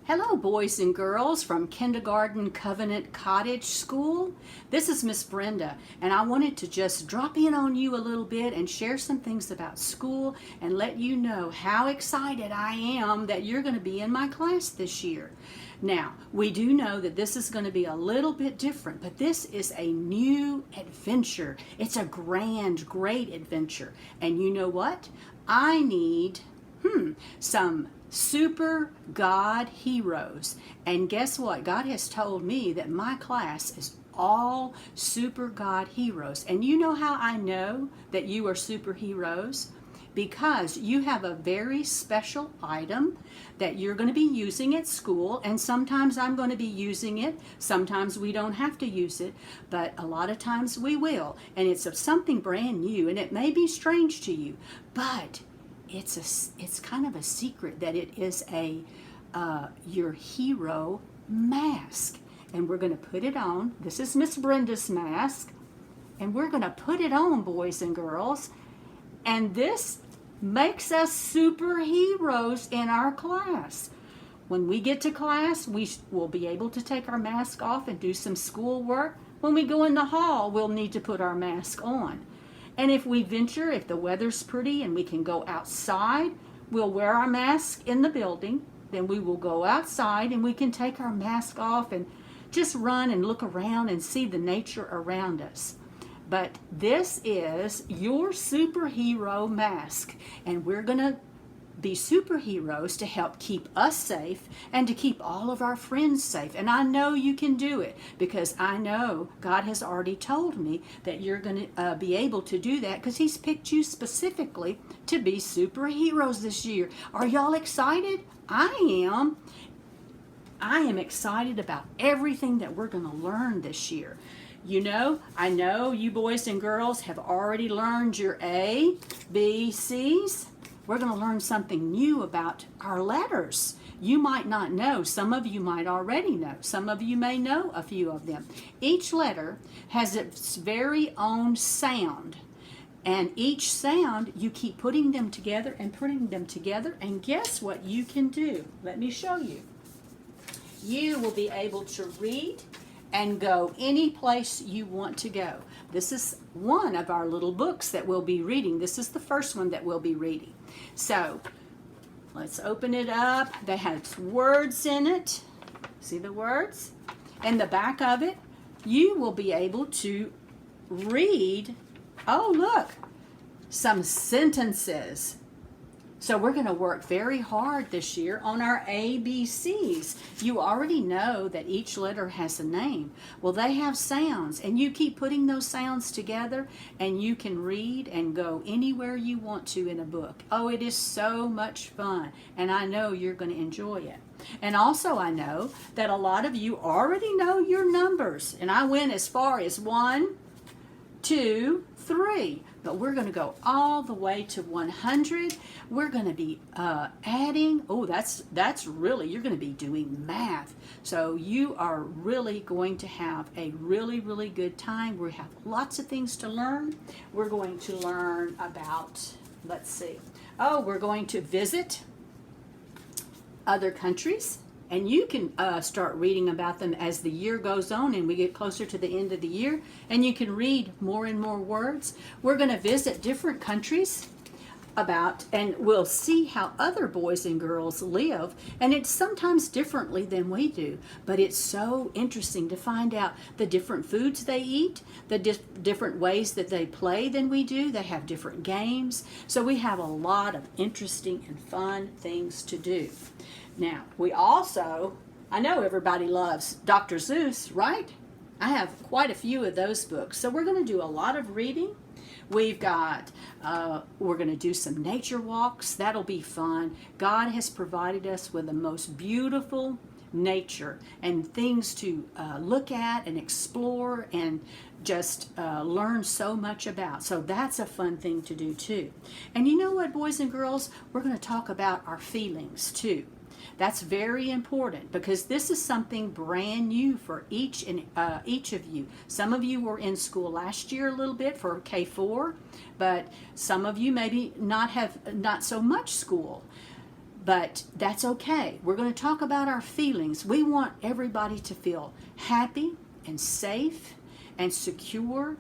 Hello, boys and girls from Kindergarten Covenant Cottage School. This is Miss Brenda, and I wanted to just drop in on you a little bit and share some things about school and let you know how excited I am that you're going to be in my class this year. Now, we do know that this is going to be a little bit different, but this is a new adventure. It's a grand, great adventure. And you know what? I need some super God heroes. And guess what? God has told me that my class is all super God heroes. And you know how I know that you are superheroes? Because you have a very special item that you're going to be using at school, and sometimes I'm going to be using it, sometimes we don't have to use it, but a lot of times we will, and it's of something brand new, and it may be strange to you, but it's kind of a secret that it is your hero mask, and we're going to put it on. This is Miss Brenda's mask, and we're going to put it on, boys and girls, and this makes us superheroes in our class. When we get to class, we will be able to take our mask off and do some school work. When we go in the hall, we'll need to put our mask on. And if we venture, if the weather's pretty and we can go outside, we'll wear our mask in the building. Then we will go outside and we can take our mask off and just run and look around and see the nature around us. But this is your superhero mask, and we're going to be superheroes to help keep us safe and to keep all of our friends safe. And I know you can do it because I know God has already told me that you're going to be able to do that because He's picked you specifically to be superheroes this year. Are y'all excited? I am. I am excited about everything that we're going to learn this year. You know, I know you boys and girls have already learned your A, B, C's. We're going to learn something new about our letters. You might not know. Some of you might already know. Some of you may know a few of them. Each letter has its very own sound. And each sound, you keep putting them together and putting them together. And guess what you can do? Let me show you. You will be able to read and go any place you want to go. This is one of our little books that we'll be reading. This is the first one that we'll be reading. So let's open it up. They have words in it. See the words? And the back of it, you will be able to read, oh look, some sentences. So we're going to work very hard this year on our ABCs. You already know that each letter has a name. Well, they have sounds, and you keep putting those sounds together, and you can read and go anywhere you want to in a book. Oh, it is so much fun, and I know you're going to enjoy it. And also I know that a lot of you already know your numbers, and I went as far as 1, 2, 3. But we're going to go all the way to 100. We're going to be adding. Oh, that's really, you're going to be doing math. So you are really going to have a really, really good time. We have lots of things to learn. We're going to learn about, let's see. Oh, we're going to visit other countries. And you can start reading about them as the year goes on and we get closer to the end of the year. And you can read more and more words. We're going to visit different countries and we'll see how other boys and girls live. And it's sometimes differently than we do. But it's so interesting to find out the different foods they eat, the different ways that they play than we do. They have different games. So we have a lot of interesting and fun things to do. Now, we also, I know everybody loves Dr. Seuss, right? I have quite a few of those books. So we're going to do a lot of reading. We've got, we're going to do some nature walks. That'll be fun. God has provided us with the most beautiful nature and things to look at and explore and just learn so much about. So that's a fun thing to do too. And you know what, boys and girls? We're going to talk about our feelings too. That's very important because this is something brand new for each of you. Some of you were in school last year a little bit for K4, but some of you maybe not so much school. But that's okay. We're going to talk about our feelings. We want everybody to feel happy and safe and secure,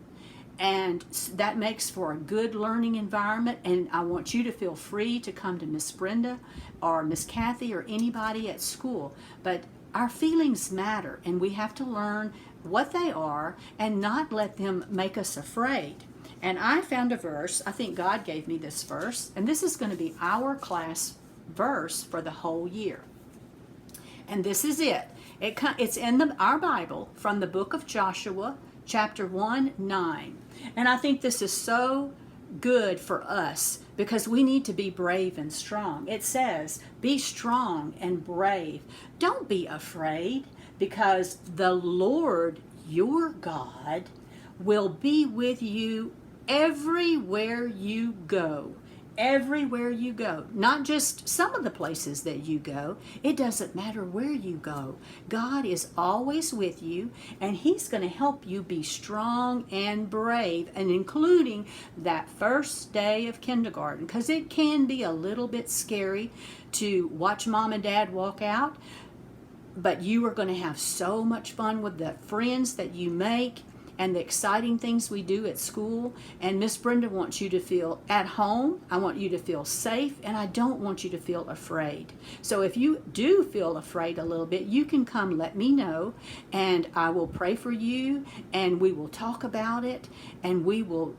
and that makes for a good learning environment. And I want you to feel free to come to Miss Brenda or Miss Kathy or anybody at school. But our feelings matter, and we have to learn what they are and not let them make us afraid. And I found a verse. I think God gave me this verse, and this is going to be our class verse for the whole year. And this is it. It's in our Bible from the book of Joshua, chapter 1:9. And I think this is so good for us because we need to be brave and strong. It says, be strong and brave. Don't be afraid, because the Lord your God will be with you everywhere you go. Everywhere you go. Not just some of the places that you go. It doesn't matter where you go. God is always with you, and He's going to help you be strong and brave, and including that first day of kindergarten, because it can be a little bit scary to watch mom and dad walk out, but you are going to have so much fun with the friends that you make and the exciting things we do at school. And Miss Brenda wants you to feel at home. I want you to feel safe, and I don't want you to feel afraid. So if you do feel afraid a little bit, you can come let me know, and I will pray for you, and we will talk about it, and we will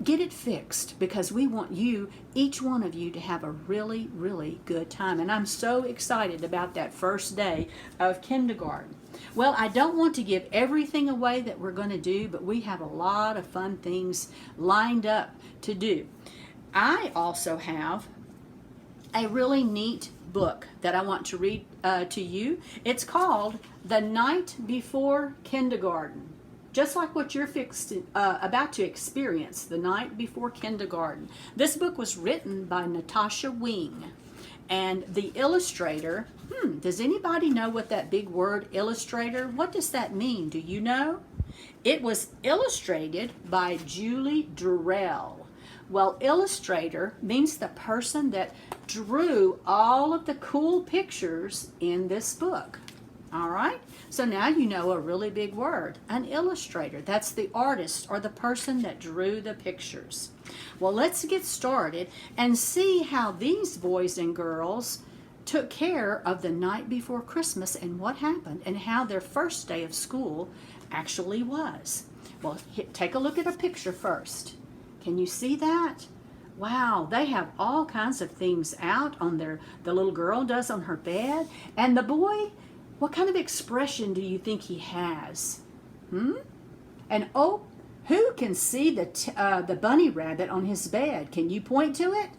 get it fixed, because we want you, each one of you, to have a really, really good time. And I'm so excited about that first day of kindergarten. Well, I don't want to give everything away that we're going to do, but we have a lot of fun things lined up to do. I also have a really neat book that I want to read to you. It's called The Night Before Kindergarten. Just like what you're about to experience, the night before kindergarten. This book was written by Natasha Wing, and the illustrator, does anybody know what that big word illustrator, what does that mean? Do you know? It was illustrated by Julie Durrell. Well, illustrator means the person that drew all of the cool pictures in this book. All right, so now you know a really big word, an illustrator. That's the artist or the person that drew the pictures. Well, let's get started and see how these boys and girls took care of the night before Christmas and what happened and how their first day of school actually was. Well, take a look at a picture first. Can you see that? Wow, they have all kinds of things out on the little girl does on her bed, and the boy, what kind of expression do you think he has? And oh, who can see the bunny rabbit on his bed? Can you point to it?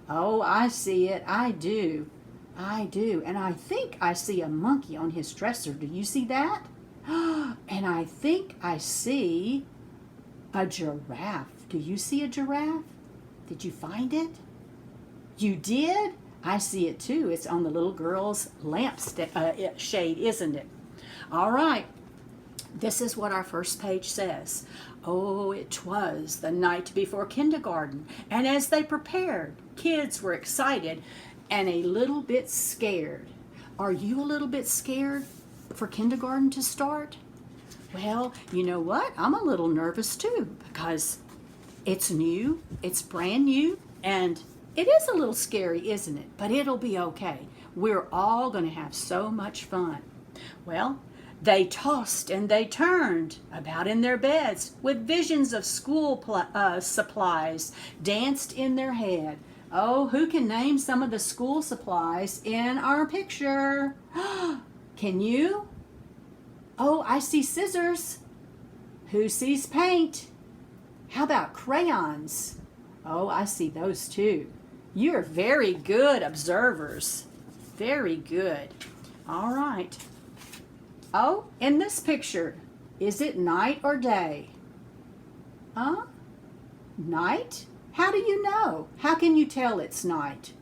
Oh, I see it. I do. I do. And I think I see a monkey on his dresser. Do you see that? And I think I see a giraffe. Do you see a giraffe? Did you find it? You did? I see it too. It's on the little girl's lamp shade, isn't it? All right. This is what our first page says. Oh, it was the night before kindergarten. And as they prepared, kids were excited and a little bit scared. Are you a little bit scared for kindergarten to start? Well, you know what? I'm a little nervous too, because it's new, it's brand new, and it is a little scary, isn't it? But it'll be okay. We're all going to have so much fun. Well, they tossed and they turned about in their beds with visions of school supplies danced in their head. Oh, who can name some of the school supplies in our picture? Can you? Oh, I see scissors. Who sees paint? How about crayons? Oh, I see those too. You're very good observers. Very good. All right. Oh, in this picture, is it night or day? Night? How do you know? How can you tell it's night?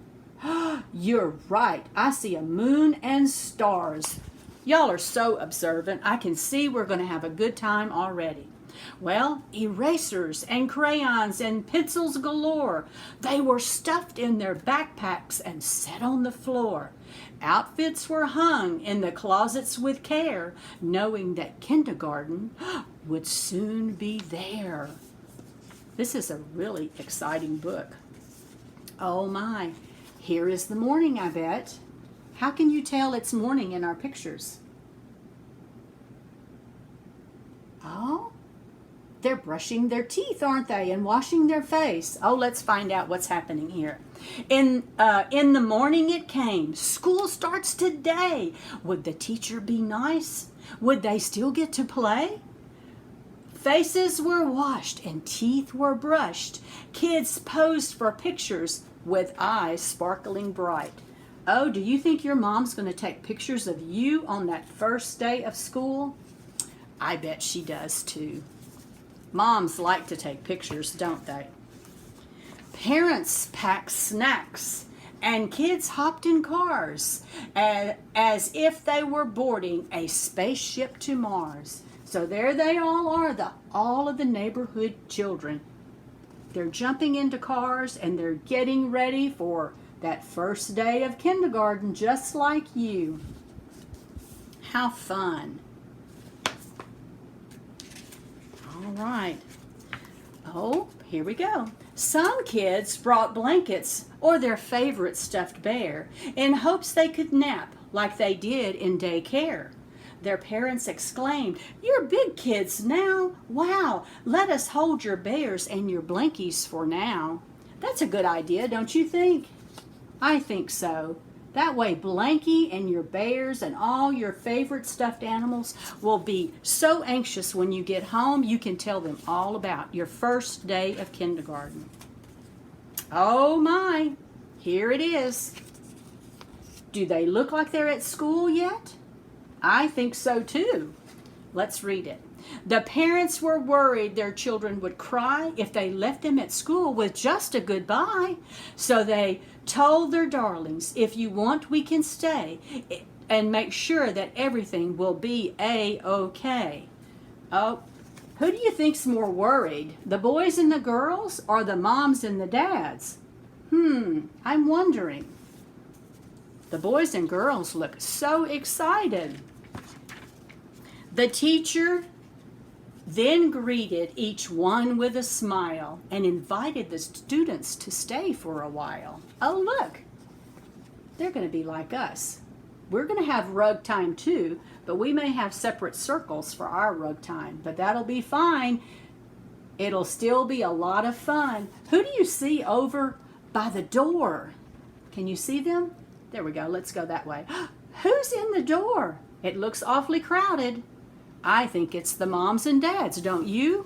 You're right. I see a moon and stars. Y'all are so observant. I can see we're going to have a good time already. Well, erasers and crayons and pencils galore. They were stuffed in their backpacks and set on the floor. Outfits were hung in the closets with care, knowing that kindergarten would soon be there. This is a really exciting book. Oh my, here is the morning, I bet. How can you tell it's morning in our pictures? Oh, they're brushing their teeth, aren't they, and washing their face. Oh, let's find out what's happening here. In the morning it came. School starts today. Would the teacher be nice? Would they still get to play? Faces were washed and teeth were brushed. Kids posed for pictures with eyes sparkling bright. Oh, do you think your mom's going to take pictures of you on that first day of school? I bet she does too. Moms like to take pictures, don't they? Parents packed snacks and kids hopped in cars as if they were boarding a spaceship to Mars. So there they all are, all of the neighborhood children. They're jumping into cars and they're getting ready for that first day of kindergarten, just like you. How fun. All right. Oh, here we go. Some kids brought blankets or their favorite stuffed bear in hopes they could nap like they did in daycare. Their parents exclaimed, "You're big kids now. Wow, let us hold your bears and your blankies for now." That's a good idea, don't you think? I think so. That way Blanky and your bears and all your favorite stuffed animals will be so anxious when you get home you can tell them all about your first day of kindergarten. Oh my, here it is. Do they look like they're at school yet? I think so too. Let's read it. The parents were worried their children would cry if they left them at school with just a goodbye. So they told their darlings, "If you want, we can stay and make sure that everything will be A-OK." Oh, who do you think's more worried? The boys and the girls or the moms and the dads? I'm wondering. The boys and girls look so excited. The teacher then greeted each one with a smile and invited the students to stay for a while. Oh, look, they're going to be like us. We're going to have rug time too, but we may have separate circles for our rug time, but that'll be fine. It'll still be a lot of fun. Who do you see over by the door? Can you see them? There we go. Let's go that way. Who's in the door? It looks awfully crowded. I think it's the moms and dads, don't you?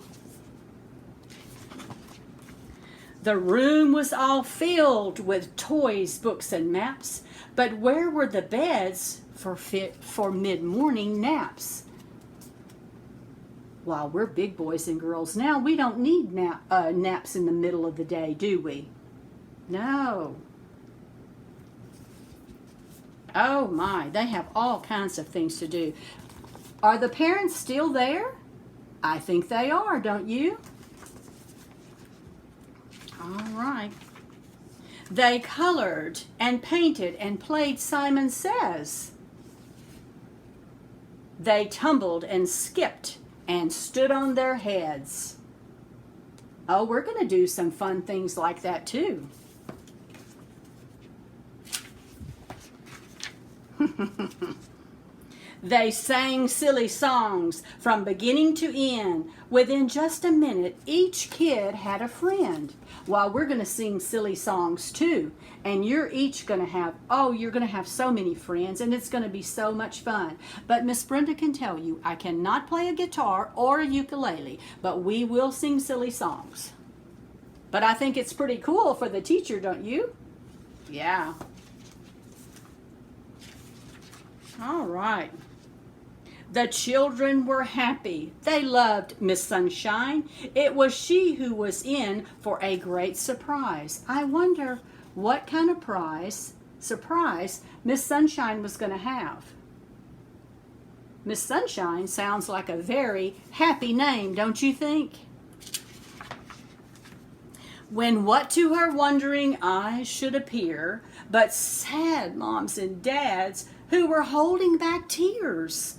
The room was all filled with toys, books, and maps, but where were the beds for mid-morning naps? While we're big boys and girls now, we don't need naps in the middle of the day, do we? No. Oh my, they have all kinds of things to do. Are the parents still there? I think they are, don't you? All right. They colored and painted and played Simon Says. They tumbled and skipped and stood on their heads. Oh, we're going to do some fun things like that too. They sang silly songs from beginning to end. Within just a minute, each kid had a friend. Well, we're going to sing silly songs too. And you're each going to have, you're going to have so many friends, and it's going to be so much fun. But Miss Brenda can tell you, I cannot play a guitar or a ukulele, but we will sing silly songs. But I think it's pretty cool for the teacher, don't you? Yeah. All right. The children were happy. They loved Miss Sunshine. It was she who was in for a great surprise. I wonder what kind of surprise Miss Sunshine was going to have. Miss Sunshine sounds like a very happy name, don't you think? When what to her wondering eyes should appear but sad moms and dads who were holding back tears.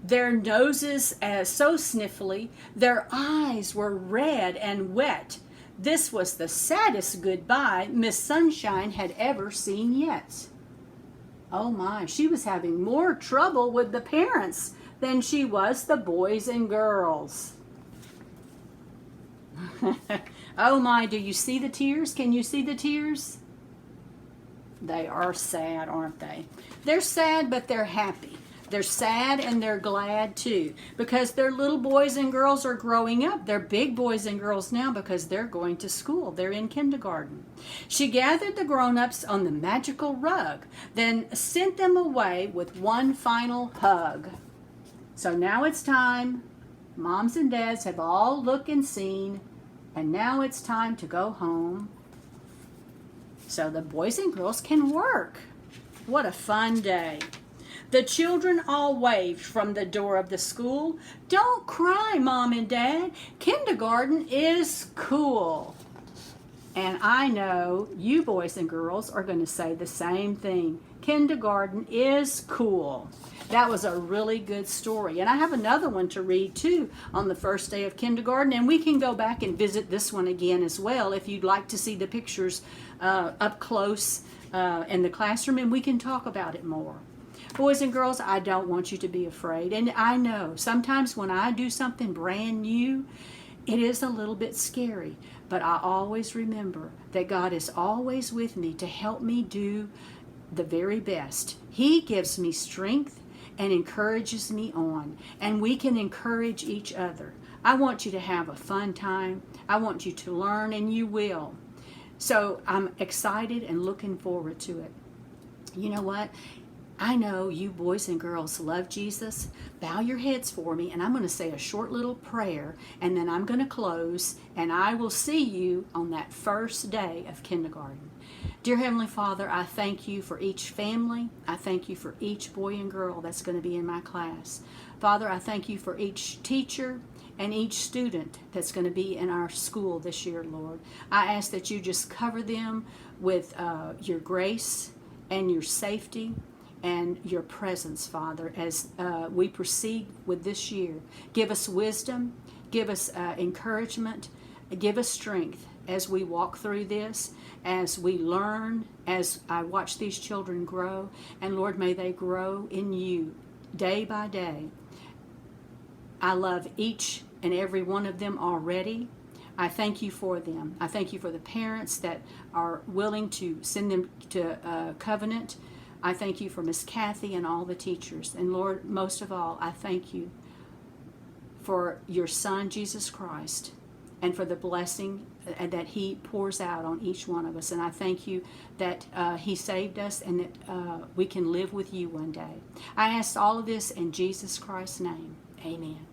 Their noses so sniffly, their eyes were red and wet. This was the saddest goodbye Miss Sunshine had ever seen yet. Oh my, she was having more trouble with the parents than she was the boys and girls. Oh my, do you see the tears? Can you see the tears? They are sad, aren't they? They're sad, but they're happy. They're sad and they're glad too, because their little boys and girls are growing up. They're big boys and girls now because they're going to school. They're in kindergarten. She gathered the grown-ups on the magical rug, then sent them away with one final hug. So now it's time. Moms and dads have all looked and seen, and now it's time to go home so the boys and girls can work. What a fun day. The children all waved from the door of the school. Don't cry, Mom and Dad. Kindergarten is cool. And I know you boys and girls are going to say the same thing. Kindergarten is cool. That was a really good story. And I have another one to read too on the first day of kindergarten. And we can go back and visit this one again as well if you'd like to see the pictures up close in the classroom, and we can talk about it more. Boys and girls, I don't want you to be afraid. And I know sometimes when I do something brand new, it is a little bit scary. But I always remember that God is always with me to help me do the very best. He gives me strength and encourages me on. And we can encourage each other. I want you to have a fun time. I want you to learn, and you will. So I'm excited and looking forward to it. You know what? I know you boys and girls love Jesus. Bow your heads for me, and I'm going to say a short little prayer, and then I'm going to close, and I will see you on that first day of kindergarten. Dear Heavenly Father, I thank you for each family. I thank you for each boy and girl that's going to be in my class. Father, I thank you for each teacher and each student that's going to be in our school this year, Lord. I ask that you just cover them with your grace and your safety and your presence, Father, as we proceed with this year. Give us wisdom, give us encouragement, give us strength as we walk through this, as we learn, as I watch these children grow. And Lord, may they grow in you day by day. I love each and every one of them already. I thank you for them. I thank you for the parents that are willing to send them to Covenant. I thank you for Miss Kathy and all the teachers. And Lord, most of all, I thank you for your Son, Jesus Christ, and for the blessing that he pours out on each one of us. And I thank you that he saved us and that we can live with you one day. I ask all of this in Jesus Christ's name. Amen.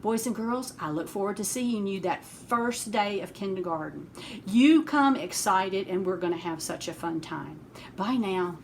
Boys and girls, I look forward to seeing you that first day of kindergarten. You come excited, and we're going to have such a fun time. Bye now.